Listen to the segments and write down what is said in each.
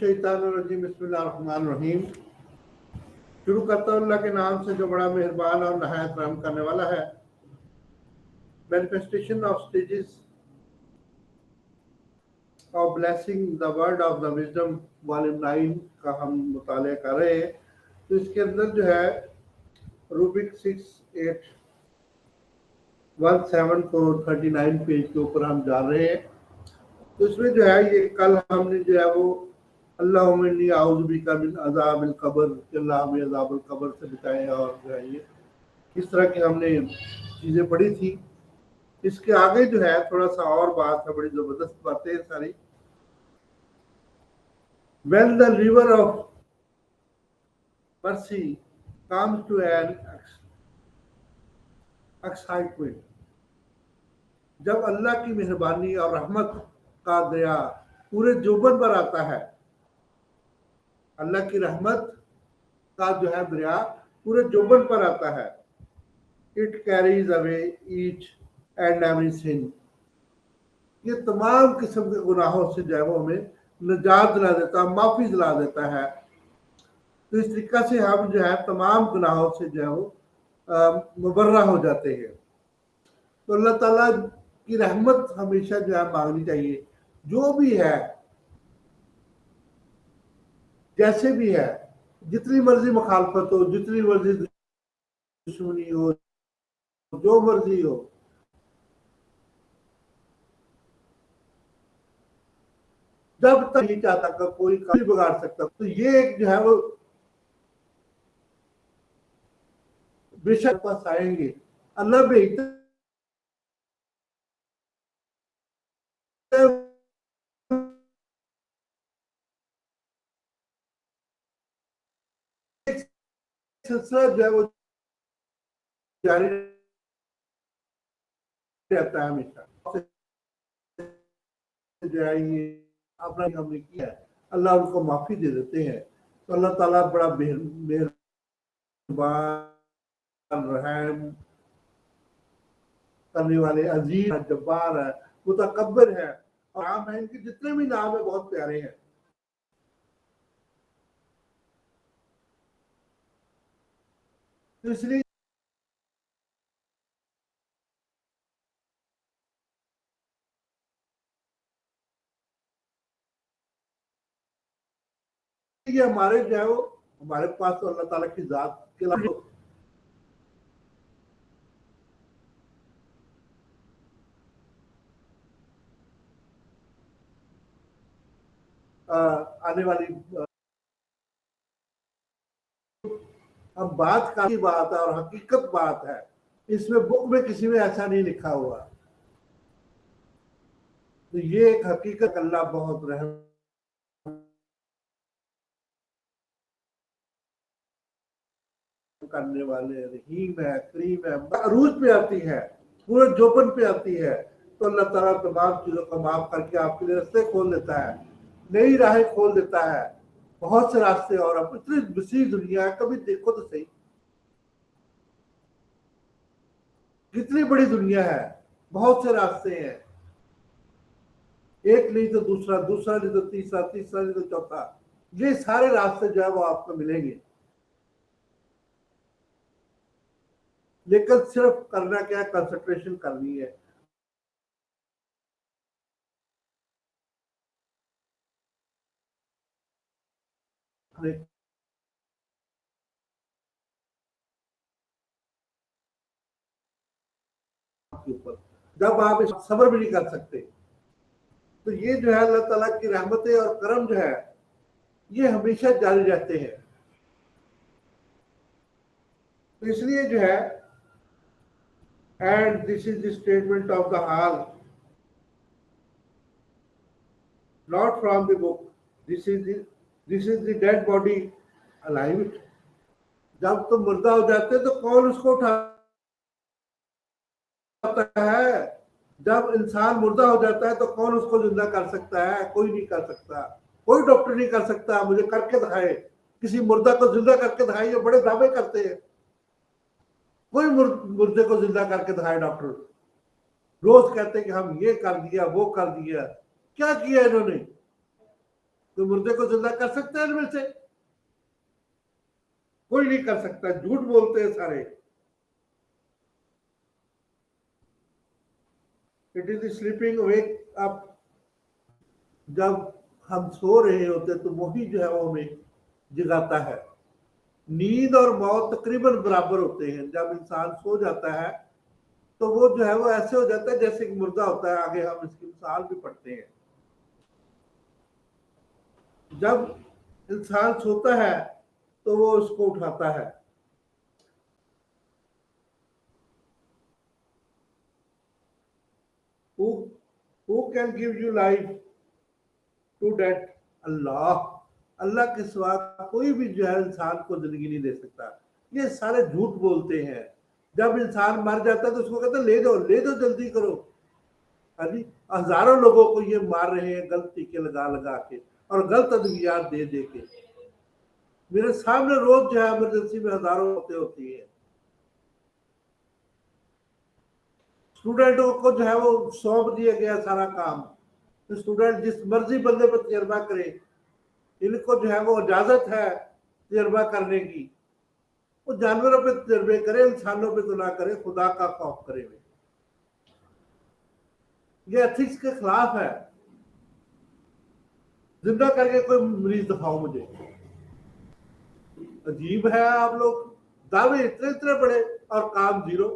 मिनश्शैतानिर्रजीम बिस्मिल्लाहिर्रहमानिर्रहीम। शुरू करता हूँ अल्लाह के नाम से जो बड़ा मेहरबान और नहायत रहम करने वाला है। Manifestation of stages of blessing the word of the wisdom volume 9 का हम मुताले कर रहे हैं। तो इसके अंदर जो है रूबिक 6817 पेज के ऊपर हम जा रहे हैं। तो इसमें जो है ये कल हमने जो है वो अल्लाहुम्मा इन्नी अऊज़ु बिका मिन अज़ाबिल क़ब्र, अल्लाह हमें अज़ाबुल क़ब्र से बचाए, और जो है ये इस तरह की हमने चीज़ें पढ़ी थी। इसके आगे जो है थोड़ा सा और बात है, बड़ी ज़बरदस्त बातें हैं सारी। When the river of mercy comes to an excitement, जब अल्लाह की मेहरबानी और रहमत का दरिया पूरे जोबन पर आता है, अल्लाह की रहमत का जो है दरिया पूरे जोबन पर आता है, it carries away each and every sin, ये तमाम किस्म के गुनाहों से जो है वो हमें निजात दिला देता है, माफ़ी दिला देता है। तो इस तरीका से हम जो है तमाम गुनाहों से जो है वो मुबर्रा हो जाते हैं। तो अल्लाह ताला की रहमत हमेशा जो है मांगनी चाहिए। जो भी है, जैसे भी है, जितनी मर्जी मुखालफत हो, जितनी मर्जी दुश्मनी हो, जो मर्जी हो, जब तक नहीं चाहता का कोई काम नहीं बिगाड़ सकता। तो ये एक जो है वो बेशक पास आएंगे, अल्लाह भेजता सिलसिला जो है वो जारी रहता है हमेशा। जो है ये अपना हमने किया है, अल्लाह उनको माफी दे देते हैं। तो अल्लाह ताला बड़ा मेहरबान रहम करने वाले, अजीज है, जब्बार है, मुतकब्बिर है, और नाम है इनके जितने भी नाम है बहुत प्यारे हैं। तो इसलिए ये हमारे जो है वो हमारे पास तो अल्लाह ताला की जात के अलावा आने वाली अब बात का ही बात है और हकीकत बात है। इसमें बुक में किसी में ऐसा नहीं लिखा हुआ। तो ये एक हकीकत, अल्लाह बहुत रहम करने वाले, रहीम है, करीम है, अरूज पे आती है, पूरे जोबन पे आती है। तो अल्लाह ताला तमाम चीजों को माफ करके आपके लिए रास्ते खोल देता है, नई राहें खोल देता है, बहुत से रास्ते। और अब इतनी वसी दुनिया है, कभी देखो तो सही कितनी बड़ी दुनिया है, बहुत से रास्ते हैं, एक नहीं तो दूसरा, दूसरा नहीं तो तीसरा, तीसरा नहीं तो चौथा। ये सारे रास्ते जो है वो आपको मिलेंगे। लेकिन सिर्फ करना क्या है, कंसंट्रेशन करनी है। के ऊपर जब आप इस सब्र भी नहीं कर सकते, तो ये जो है अल्लाह ताला की रहमतें और करम जो है ये हमेशा जारी रहते हैं। तो इसलिए जो है, and this is the statement of the hall, not from the book, this is the dead body alive it. जब तुम मुर्दा हो जाते तो कौन उसको उठाता है? जब इंसान मुर्दा हो जाता है तो कौन उसको जिंदा कर सकता है? कोई नहीं कर सकता, कोई डॉक्टर नहीं कर सकता। मुझे करके दिखाए, किसी मुर्दा को जिंदा करके दिखाए, ये बड़े दावे करते हैं। कोई मुर्दे को जिंदा करके दिखाए डॉक्टर, रोज कहते हैं कि हम ये कर दिया, वो कर दिया। क्या किया इन्होंने? तो मुर्दे को जिंदा कर सकते हैं इनमें से? कोई नहीं कर सकता, झूठ बोलते हैं सारे। It is sleeping wake up. जब हम सो रहे होते तो वही जो है वो हमें जगाता है। नींद और मौत तकरीबन बराबर होते हैं। जब इंसान सो जाता है तो वो जो है वो ऐसे हो जाता है जैसे कि मुर्दा होता है। आगे हम इसकी मिसाल भी पढ़ते हैं। जब इंसान सोता है तो वो उसको उठाता है। Who who can give you life to death? Allah. Allah के सिवा कोई भी जो है इंसान को जिंदगी नहीं दे सकता। ये सारे झूठ बोलते हैं। जब इंसान मर जाता है तो उसको कहते हैं ले दो जल्दी करो। अभी हजारों लोगों को ये मार रहे हैं गलत टीके लगा लगा के और गलत अद्वियात दे दे के। मेरे सामने रोज जो है इमरजेंसी में हजारों होती है। स्टूडेंटों को जो है वो सौंप दिया गया सारा काम। तो स्टूडेंट जिस मर्जी बंदे पर तजर्बा करे। इनको जो है वो इजाजत है तजर्बा करने की। वो जानवरों पे तजर्बे करे, इंसानों पे तो ना करे। खुदा का खौफ करे वे। ये एथिक्स के खिलाफ है। जिंदा करके कोई मरीज दिखाओ मुझे। अजीब है आप लोग। दावे इतने इतने बड़े और काम जीरो।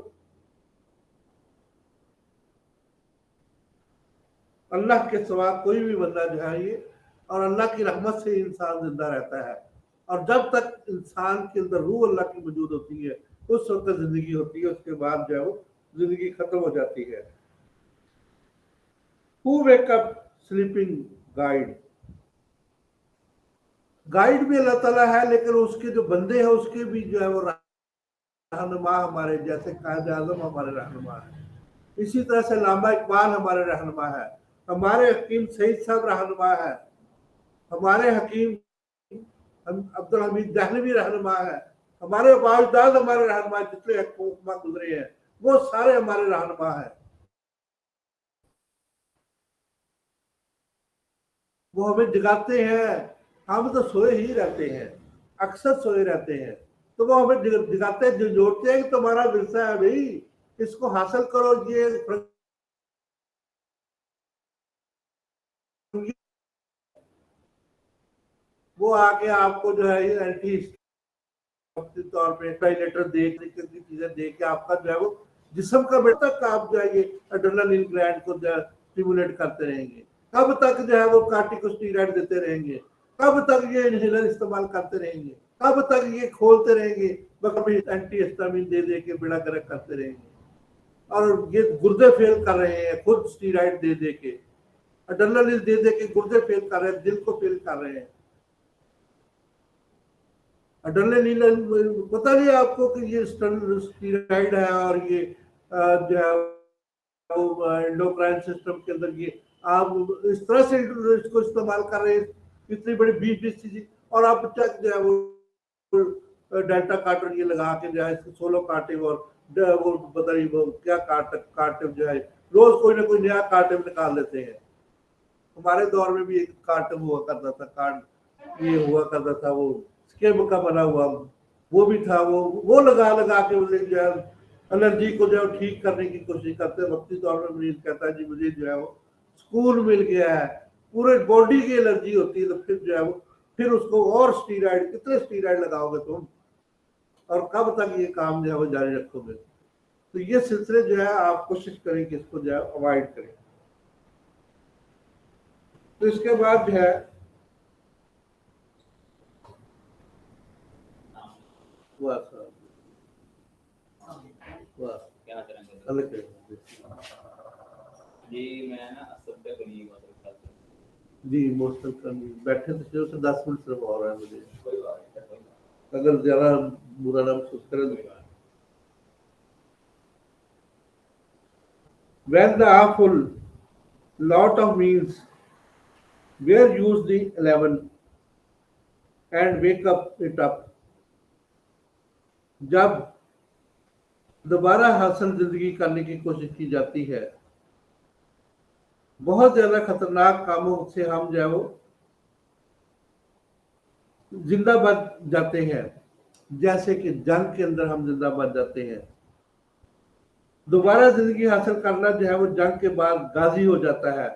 अल्लाह के सिवा कोई भी बंदा जो है ये, और अल्लाह की रहमत से इंसान जिंदा रहता है। और जब तक इंसान के अंदर रूह अल्लाह की मौजूद होती है उस वक्त जिंदगी होती है। उसके बाद जो है वो जिंदगी खत्म हो जाती है। Who wake up sleeping guide? Guide भी अल्लाह ताला है, लेकिन उसके जो बंदे हैं उसके भी जो है वो रहनुमा हमारे जैसे कायद आजम हमारे रहनुमा है। इसी तरह से लामा इकबाल हमारे रहनुमा है। हमारे हकीम सईद साहब रहनुमा है। हमारे हकीम अब्दुल हमीद दहलवी रहनुमा है। हमारे वाजदाद हमारे रहनुमा, जितने हुक्मा गुजरे हैं वो सारे हमारे रहनुमा है। वो हमें जगाते हैं। हम तो सोए ही रहते हैं, अक्सर सोए रहते हैं। तो वो हमें जगाते जोड़ते हैं कि तुम्हारा विरसा है भाई, इसको हासिल करो। ये वो आके आपको जो है एंटी तौर पे डायलेटर देख की चीजें देख के आपका जो है वो जिस्म का बेटा तक आप जो है ये एड्रेनलिन ग्लैंड को जो है स्टिमुलेट करते रहेंगे। कब तक जो है वो कार्टिकोस्टेरॉइड देते रहेंगे? कब तक ये इनहेलर इस्तेमाल करते रहेंगे? कब तक ये खोलते रहेंगे? कभी एंटी हिस्टामिन दे दे के बेड़ा गर्क करते रहेंगे। और ये गुर्दे फेल कर रहे हैं खुद स्टीराइड दे दे के। एड्रेनलिन दे दे के गुर्दे फेल कर रहे हैं, दिल को फेल कर रहे हैं। एड्रेनलिन पता नहीं आपको कि ये स्टीराइड है और ये जो है वो एंडोक्राइन सिस्टम के अंदर ये आप इस तरह से इसको इस्तेमाल कर रहे हैं। इतनी बड़ी 20-20 चीजें और आप तक जो है वो डेल्टा कार्टन ये लगा के जो है इसको सोलो कार्टिव और वो पता नहीं वो क्या कार्टिव जो है रोज कोई ना कोई नया कार्टिव निकाल लेते हैं। हमारे दौर में भी एक कार्टिव हुआ करता था, कार्ड ये हुआ करता था वो स्केब का बना हुआ वो भी था। वो लगा लगा के मुझे जो है एलर्जी को जो है ठीक करने की कोशिश करते हैं। वक्ती तौर पर मरीज कहता है जी मुझे जो है वो स्कूल मिल गया है, पूरे बॉडी की एलर्जी होती है। तो फिर जो है वो फिर उसको और स्टीराइड, कितने स्टीराइड लगाओगे तुम और कब तक ये काम जो है वो जारी रखोगे? तो ये सिलसिले जो है आप कोशिश करें कि इसको जो है अवॉइड करें। तो इसके बाद जो है क्या करेंगे जी? मैं ना सब तक नहीं हुआ जी मोस्टल बैठे तो 10 मिनट सिर्फ और है मुझे। कोई बात नहीं, अगर ज्यादा बुरा ना महसूस करें। When the awful lot of meals were used the 11 and wake up it up। जब दोबारा हासिल जिंदगी करने की कोशिश की जाती है, बहुत ज्यादा खतरनाक कामों से हम जो है वो जिंदा बच जाते हैं, जैसे कि जंग के अंदर हम जिंदा बच जाते हैं। दोबारा जिंदगी हासिल करना जो है वो जंग के बाद गाजी हो जाता है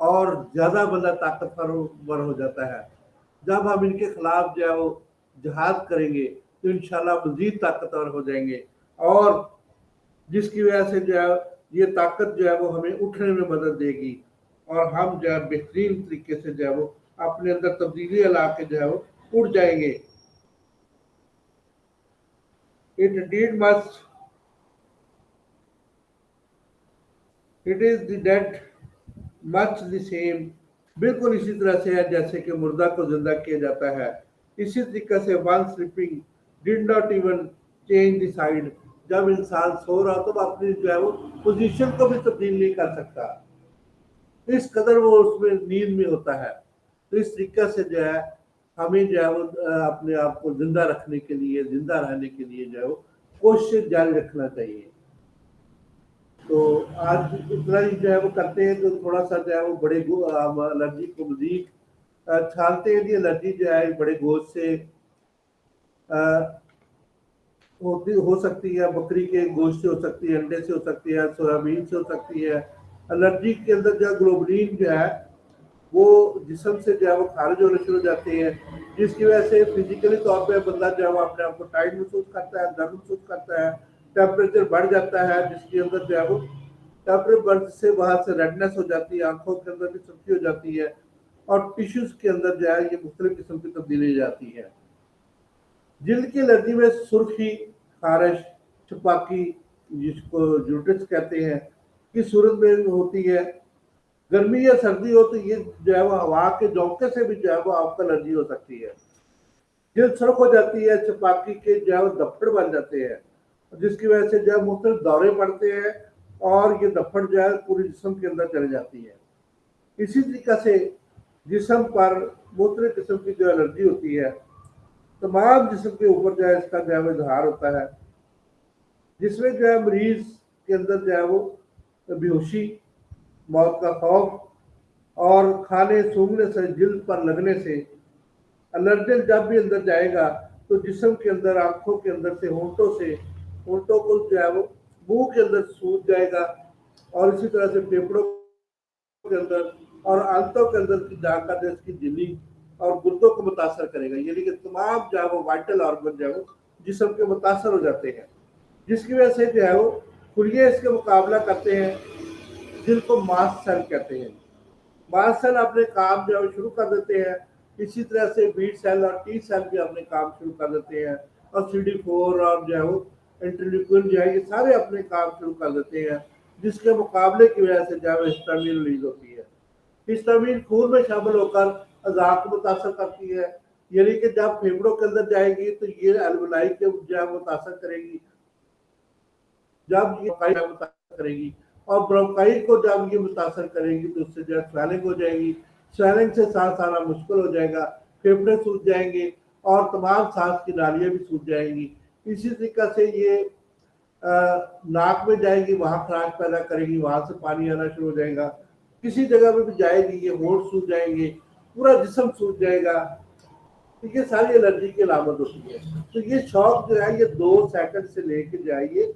और ज्यादा बंदा ताकतवर हो जाता है। जब हम इनके खिलाफ जो है वो जिहाद करेंगे तो इंशाल्लाह मजीद ताकतवर हो जाएंगे, और जिसकी वजह से जो है ये ताकत जो है वो हमें उठने में मदद देगी, और हम जो है बेहतरीन तरीके से जो है वो अपने अंदर तब्दीली ला के जो है वो उठ जाएंगे। It Indeed must, it is the that much the same, बिल्कुल इसी तरह से है जैसे कि मुर्दा को जिंदा किया जाता है। इसी तरीके से one sleeping did not even change the side, जब इंसान सो रहा तो वो अपनी जो है वो पोजीशन को भी तब्दील नहीं कर सकता, इस कदर वो उसमें नींद में होता है। तो इस तरीके से जो है हमें जो है वो अपने आप को जिंदा रखने के लिए, जिंदा रहने के लिए जो है वो कोशिश जारी रखना चाहिए। तो आज इतना ही जो है वो करते हैं, तो थोड़ा सा जो है वो बड़े एलर्जी को मजीद छानते हैं। एलर्जी जो है बड़े गोश्त से हो सकती है, बकरी के गोश्त से हो सकती है, अंडे से हो सकती है, सोयाबीन से हो सकती है। एलर्जी के अंदर जो ग्लोबुलिन जो है वो जिस्म से जो है वो खारिज होने शुरू हो जाते हैं, जिसकी वजह से फिजिकली तौर पे बंदा जो है वो अपने आप को टाइट महसूस करता है, दर्द महसूस करता है, टेम्परेचर बढ़ जाता है, जिसके अंदर जो है वो टेम्परेचर से बाहर से रेडनेस हो जाती है, आंखों के अंदर भी सुर्खी हो जाती है, और टिश्यूज के अंदर जो है ये मुख्तलिफ किस्म की तब्दीली हो जाती है। जिल्द की एलर्जी में सुर्खी, खारिश, छपाकी, जिसको जूटिस कहते हैं, की सूरत में होती है। गर्मी या सर्दी हो तो ये जो है वो हवा के झोंके से भी जो है वो आपको एलर्जी हो सकती है। जिल्द सुर्ख हो जाती है, छपाकी के जो है वो धब्बड़ बन जाते हैं, जिसकी वजह से जो है मुख्तलिफ दौरे पड़ते हैं, और ये धब्बड़ जो है पूरे जिस्म के अंदर चली जाती है। इसी तरीके से जिस्म पर मुख्तलिफ किस्म की जो एलर्जी होती है, तमाम जिस्म के ऊपर जो है इसका जो है वो इजहार होता है, जिसमें जो है मरीज के अंदर जो है वो बेहोशी, मौत का खौफ, और खाने सूंघने से, जिल्द पर लगने से, एलर्जन जब भी अंदर जाएगा तो जिस्म के अंदर, आंखों के अंदर से, होंठों को जो है वो मुंह के अंदर सूज जाएगा, और इसी तरह से फेफड़ों के अंदर और आंतों के अंदर की जाकर इसकी झिल्ली और गुर्दों को मुतासर करेगा। यानी कि तमाम जो है वो वाइटल ऑर्गन जो है वो जिस्म के मुतासर हो जाते हैं, जिसकी वजह से जो है वो खुलिए इसके मुकाबला करते हैं, जिनको मास्ट सेल कहते हैं। मास्ट सेल अपने काम जो है शुरू कर देते हैं, इसी तरह से बीट सेल और टी सेल भी अपने काम शुरू कर देते हैं, और CD4 और जो है वो इंटरल्यूकिन जो है ये सारे अपने काम शुरू कर देते हैं, जिसके मुकाबले की वजह से जो है हिस्टामिन रिलीज होती है। हिस्टामिन खून में शामिल होकर अज़ा को मुतासर करती है, यानी कि जब फेफड़ों के अंदर जाएगी तो ये एल्वुलाई के जो है मुतासर करेगी, जब ये मुतासर करेगी, और ब्रोंकाई को जब ये मुतासर करेगी तो उससे जो है स्वेलिंग हो जाएगी, स्वेलिंग से सांस आना मुश्किल हो जाएगा, फेफड़े सूज जाएंगे, और तमाम सांस की नालियां भी सूज जाएंगी। इसी तरीके से ये नाक में जाएगी, वहां खराश पैदा करेगी, वहां से पानी आना शुरू हो जाएगा, किसी जगह पे भी जाएगी ये होंठ सूज जाएंगे, पूरा जिस्म सूज जाएगा। तो ये सारी एलर्जी की अलामत होती है। तो ये शॉक जो है ये 2 सेकंड से लेकर जाइए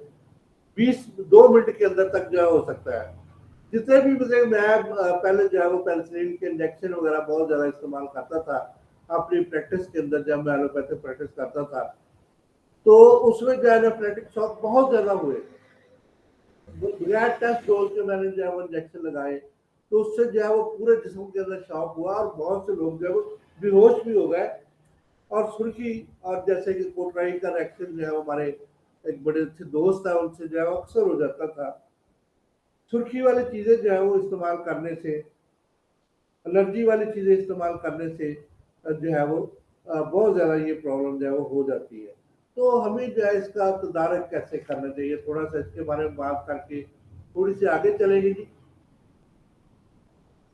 2 मिनट के अंदर तक जो है हो सकता है। जितने भी मुझे, मैं पहले जो है वो पेनिसिलिन के इंजेक्शन वगैरह बहुत ज़्यादा इस्तेमाल करता था अपनी प्रैक्टिस के अंदर, जब मैं एलोपैथिक प्रैक्टिस करता था, तो उसमें जो है एनाफिलेक्टिक शॉक बहुत ज़्यादा हुए। बगैर टेस्ट डोज के मैंने जो है वो इंजेक्शन लगाए, तो उससे जो है वो पूरे जिस्म के अंदर शॉक हुआ, और बहुत से लोग जो है वो बेहोश भी हो गए, और सुर्खी, और जैसे कि कोटराई का रिएक्शन जो है हमारे एक बड़े अच्छे दोस्त है उनसे जो है अक्सर हो जाता था। सुर्खी वाली चीज़ें जो है वो इस्तेमाल करने से, एलर्जी वाली चीज़ें इस्तेमाल करने से जो है वो बहुत ज़्यादा ये प्रॉब्लम जो है वो हो जाती है। तो हमें जो है इसका तदारक कैसे करना चाहिए, थोड़ा सा इसके बारे में बात करके थोड़ी सी आगे चलेंगे जी।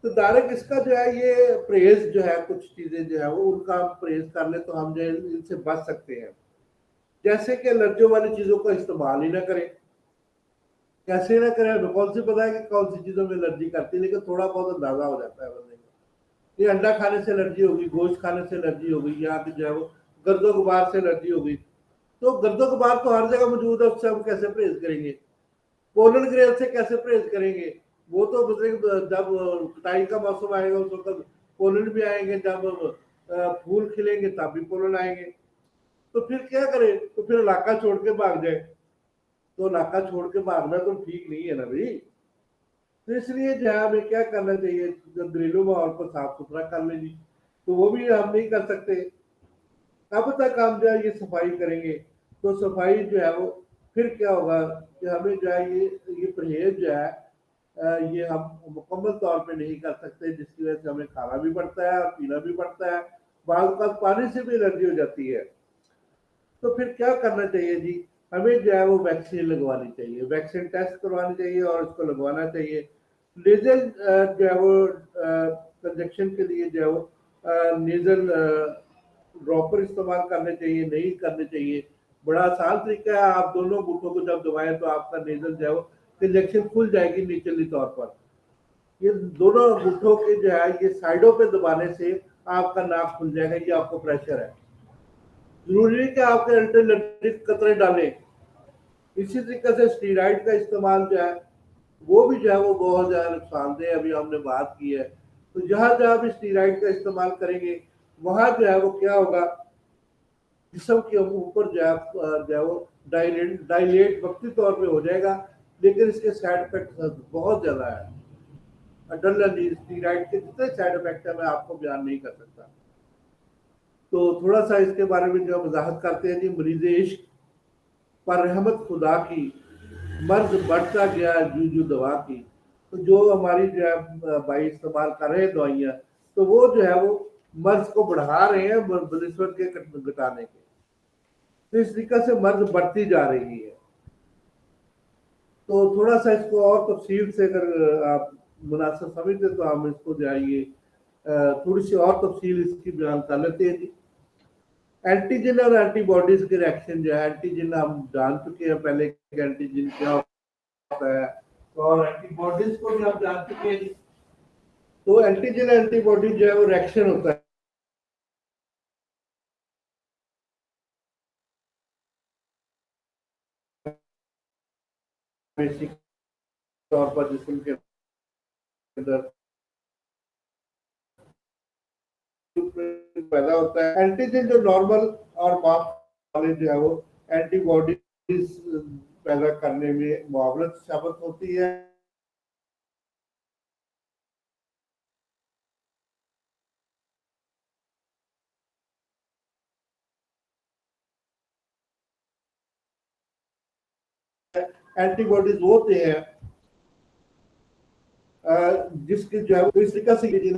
तदारक इसका जो है ये परहेज जो है, कुछ चीज़ें जो है वो उनका हम परहेज कर ले तो हम जो है इनसे बच सकते हैं। जैसे कि एलर्जी वाली चीज़ों का इस्तेमाल ही ना करें। कैसे ना करें, हमें कौन सी पता है कि कौन सी चीज़ों में एलर्जी करती है, लेकिन थोड़ा बहुत अंदाजा हो जाता है बंदे को। ये अंडा खाने से एलर्जी होगी, गोश्त खाने से एलर्जी होगी, या फिर जो है वो गर्दो गुबार से एलर्जी होगी। तो गर्दो गुबार तो हर जगह मौजूद है, उससे हम कैसे परहेज करेंगे? पोलन ग्रेन से कैसे परहेज करेंगे? वो तो मतलब जब कटाई का मौसम आएगा उस वक्त पोलन भी आएंगे, जब फूल खिलेंगे तब भी पोलन आएंगे। तो फिर क्या करें? तो फिर इलाका छोड़ के भाग जाए। तो इलाका छोड़ के भागना तो ठीक नहीं है ना भाई। तो इसलिए जो है हमें क्या करना चाहिए, जब घरेलू माहौल को साफ सुथरा कर लें जी। तो वो भी हम नहीं कर सकते। कब तक हम जो है ये सफाई करेंगे? तो सफाई जो है वो फिर क्या होगा कि हमें जो है ये परहेज जो है ये हम मुकम्मल तौर पे नहीं कर सकते, जिसकी वजह से हमें खाना भी पड़ता है और पीना भी पड़ता है। बाद में पानी से भी एलर्जी हो जाती है। तो फिर क्या करना चाहिए जी? हमें जो है वो वैक्सीन लगवानी चाहिए, वैक्सीन टेस्ट करवानी चाहिए और उसको लगवाना चाहिए। नेजल जो है वो कंजक्शन के लिए जो है वो नेजल ड्रॉपर इस्तेमाल करने चाहिए, नहीं करने चाहिए। बड़ा आसान तरीका है, आप दोनों गुटों को जब दबाएं तो आपका नेजल जो है वो कंजक्शन खुल जाएगी निचली तौर पर। ये दोनों गुटों के जो है ये साइडों पे दबाने से आपका नाक खुल जाएगा। ये आपको प्रेशर है। जरूरी है कि आपके एंटीलेप्टिक कतरे डालें। इसी तरीके से स्टीराइड का इस्तेमाल जो है वो भी जो है वो बहुत ज्यादा नुकसानदेह है, अभी हमने बात की है। तो जहां जहां भी स्टीराइड का इस्तेमाल करेंगे वहां जो है वो क्या होगा, जिसम के ऊपर जो है वो डायलेट वक्ती तौर पे हो जाएगा, लेकिन इसके साइड इफेक्ट बहुत ज्यादा है। अडल स्टीराइड के जितने साइड इफेक्ट है मैं आपको बयान नहीं कर सकता। तो थोड़ा सा इसके बारे में जो वजाहत करते हैं जी। मरीज इश्क पर रहमत खुदा की, मर्ज बढ़ता गया जू जू दवा की। तो जो हमारी जो है भाई इस्तेमाल कर रहे हैं दवाइयाँ, तो वो जो है वो मर्ज को बढ़ा रहे हैं बनिस्बत के घटाने के। तो इस तरीके से मर्ज बढ़ती जा रही है। तो थोड़ा सा इसको और तफसील से अगर आप मुनासिब समझते तो हम इसको जाइए थोड़ी सी और तफसील इसकी बयान कर लेते हैं जी। एंटीजन और एंटीबॉडीज के रिएक्शन जो है, एंटीजन हम जान चुके हैं पहले कि एंटीजन क्या होता है, और एंटीबॉडीज को भी हम जान चुके हैं। तो एंटीजन एंटीबॉडी जो है वो रिएक्शन होता है बेसिक तौर पर जिस्म के अंदर पैदा होता है। एंटीजन जो नॉर्मल और माफ वाले जो है वो एंटीबॉडीज पैदा करने में मुआवनत साबित होती है। एंटीबॉडीज वो होते हैं जिसकी जो है वो इस तरीके से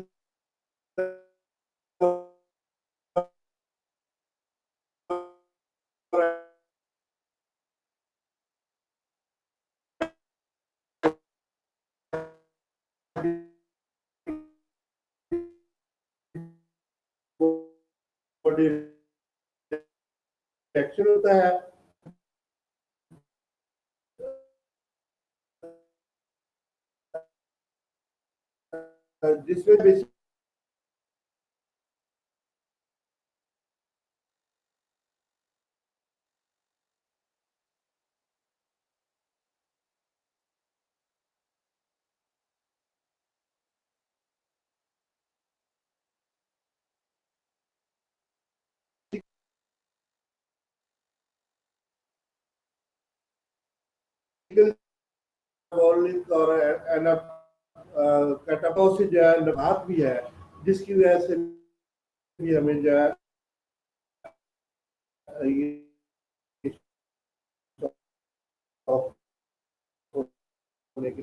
बॉडी रिएक्शन होता है जिसमें बेसिक और कैटापोसिस जो है नबात भी है, जिसकी वजह से भी हमें जो है ये होने की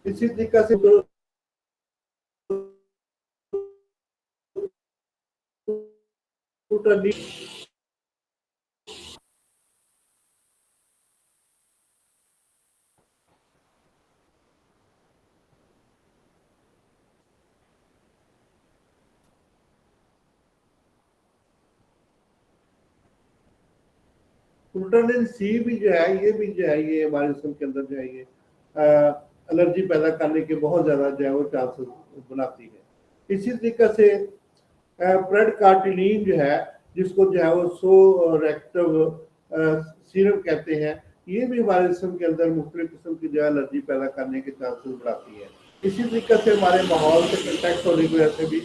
इसी तरीके से जो विटामिन सी भी जो है ये भी जो है ये हमारे जिस्म के अंदर जो है ये एलर्जी पैदा करने के बहुत ज़्यादा जो है वो चांसेस बनाती है। इसी तरीके से प्रेडकार्टिलीन जो है, जिसको जो है वो सो रेक्टिव सीरम कहते हैं, ये भी हमारे जिस्म के अंदर मुख्तलिफ किस्म की जो है एलर्जी पैदा करने के चांसेस बढ़ाती है। इसी तरीके से हमारे माहौल से कंटेक्ट होने की वजह से भी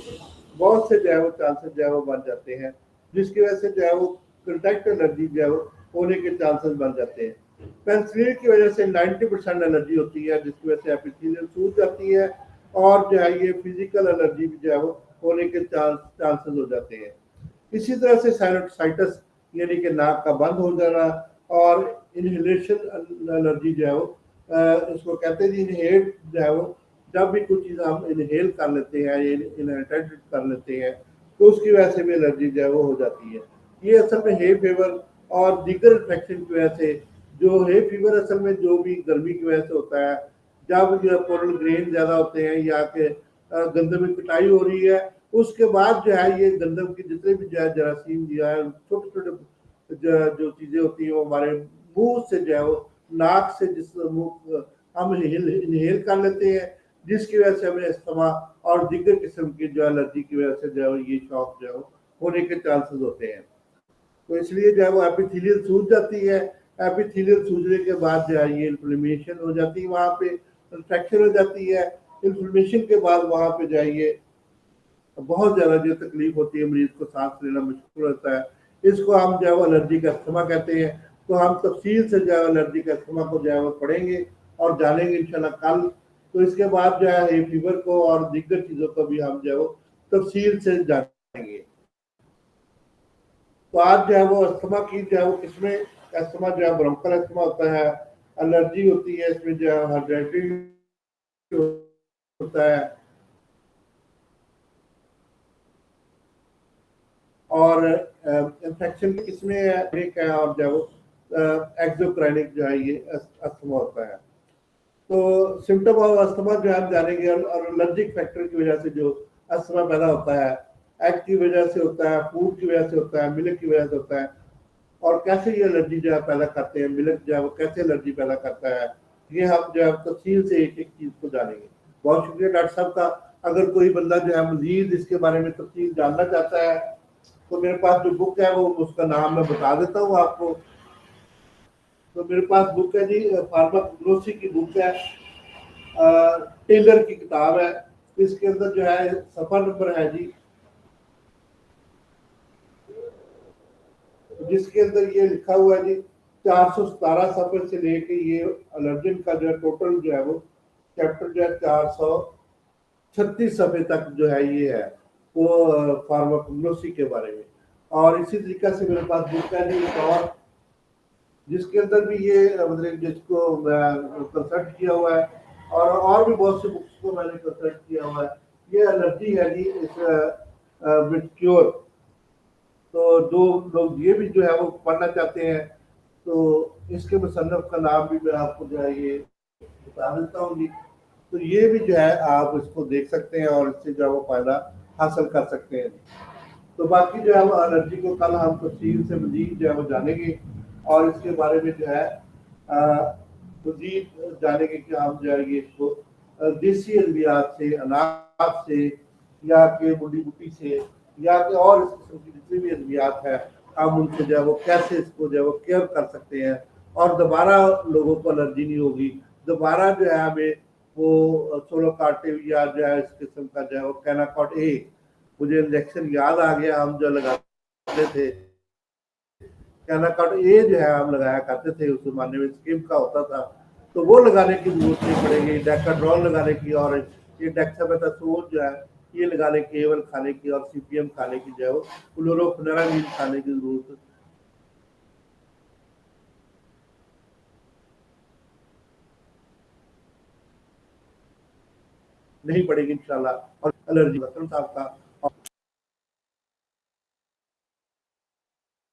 बहुत से जो है वो चांसेस जो है वो बन जाते हैं, जिसकी वजह से जो है वो कंटेक्ट एलर्जी जो है वो होने के चांसेस बन जाते हैं। पेनिसिलिन की वजह से 90% एलर्जी होती है, जिसकी वजह से एपिथेलियल सूज जाती है और जो है ये फिजिकल एलर्जी भी जो है वो होने के चांसेस हो जाते हैं। इसी तरह से साइनोसाइटिस यानी कि नाक का बंद हो जाना और इनहेलेशन एलर्जी जो है वो इसको कहते हैं इनहेल जो है वो जब भी कुछ चीज़ हम इनहेल कर लेते हैं या इनहेलेटेड कर लेते हैं तो उसकी वजह से भी एलर्जी जो है वो हो जाती है। ये असल में हे फीवर और दीगर इन्फेक्शन की वजह से, जो हे फीवर असल में जो भी गर्मी की वजह से होता है, जब जो पोलन ग्रेन ज़्यादा होते हैं या कि गंदम में कटाई हो रही है, उसके बाद जो है ये गंदम की जितने भी जो है जरासीम जो है छोटे छोटे जो चीज़ें होती हैं वो हमारे मुंह से जो है वो नाक से जिस मुंह हम इनहेल कर लेते हैं, जिसकी वजह से हमें अस्थमा और दीगर किस्म की जो एलर्जी की वजह से जो है ये शॉक जो है होने के चांसेस होते हैं। तो इसलिए जो है वो एपिथेलियल सूज जाती है। एपिथेलियल सूजने के बाद जो है ये इन्फ्लेमेशन हो जाती है, वहाँ पे इन्फेक्शन हो जाती है। इन्फ्लेमेशन के बाद वहाँ पे जो है ये बहुत ज़्यादा जो तकलीफ होती है, मरीज को सांस लेना मुश्किल होता है। इसको हम जो है वो एलर्जी का अस्थमा कहते हैं। तो हम तफसील से जो है एलर्जी का अस्थमा को जो है वो पढ़ेंगे और जानेंगे इंशाल्लाह कल। तो इसके बाद जो है फीवर को और दीगर चीज़ों को भी हम जो है वो तफसील से जानेंगे। तो आज जो है वो अस्थमा की जो है वो किस्में, अस्थमा जो है ब्रोंकल अस्थमा होता है, एलर्जी होती है, इसमें जो है हाइड्रेटिव होता है और इन्फेक्शन की किस्में है और जो है वो एक्सोक्राइनिक जो है ये अस्थमा होता है। तो सिम्टम ऑफ अस्थमा जो हम जानेंगे और एलर्जिक फैक्टर की वजह से जो अस्थमा पैदा होता है, एग की वजह से होता है, फूड की वजह से होता है, मिल्क की वजह से होता है, और कैसे ये एलर्जी जो है पैदा करते हैं, मिल्क जो है वो कैसे एलर्जी पैदा करता है, ये हम जो है तफसील से एक एक चीज़ को जानेंगे। बहुत शुक्रिया डॉक्टर साहब का। अगर कोई बंदा जो है मजीद इसके बारे में तफसील जानना चाहता है तो मेरे पास जो बुक है वो उसका नाम मैं बता देता हूँ आपको। तो मेरे पास बुक है जी, फार्माकोग्नोसी की बुक है, टेलर की किताब है। इसके अंदर जो है सफर नंबर है जी, जिसके अंदर ये लिखा हुआ है जी 417 सफर से लेके ये एलर्जन का जो है टोटल जो है वो चैप्टर जो है 436 सफे तक जो है ये है वो फार्माकोग्नोसी के बारे में। और इसी तरीके से मेरे पास बुक है जी और जिसके अंदर भी ये मतलब जिसको कंसल्ट किया हुआ है और भी बहुत सी बुक्स को मैंने कंसल्ट किया हुआ है। ये एलर्जी है जी इस क्योर। तो जो लोग ये भी जो है वो पढ़ना चाहते हैं तो इसके मुसन्नफ का नाम भी मैं आपको जो है ये बता देता हूँ जी। तो ये भी जो है आप इसको देख सकते हैं और इससे जो है वो फायदा हासिल कर सकते हैं। तो बाकी जो है वो एलर्जी को कल हम तफसील से मजीद जो है वो जानेंगे और इसके बारे में जो है मजीद जानेंगे कि हम जो है ये इसको देसी अद्वियात से, अनाज से या कि बूढ़ी बूटी से या कि और इस किस्म की जितनी भी अद्वियात है, हम उनसे जो है वो कैसे इसको जो है वो केयर कर सकते हैं और दोबारा लोगों को एलर्जी नहीं होगी। दोबारा जो है हमें वो सोलोकार्टिव या जो है इस किस्म का जो है वो कैनाकॉट ए, मुझे इंजेक्शन याद आ गया, हम जो लगाते थे कैनाकॉट ए जो है हम लगाया करते थे उस जमाने में, स्किम का होता था, तो वो लगाने की जरूरत नहीं पड़ेगी। डेकाड्रॉल लगाने की और ये डेक्सामेथासोन जो है ये लगाने की, एवल खाने की और सीपीएम खाने की जो है वो क्लोरोफेनेरामीन खाने की जरूरत नहीं पड़ेगी इंशाल्लाह। और एलर्जी वतन साहब का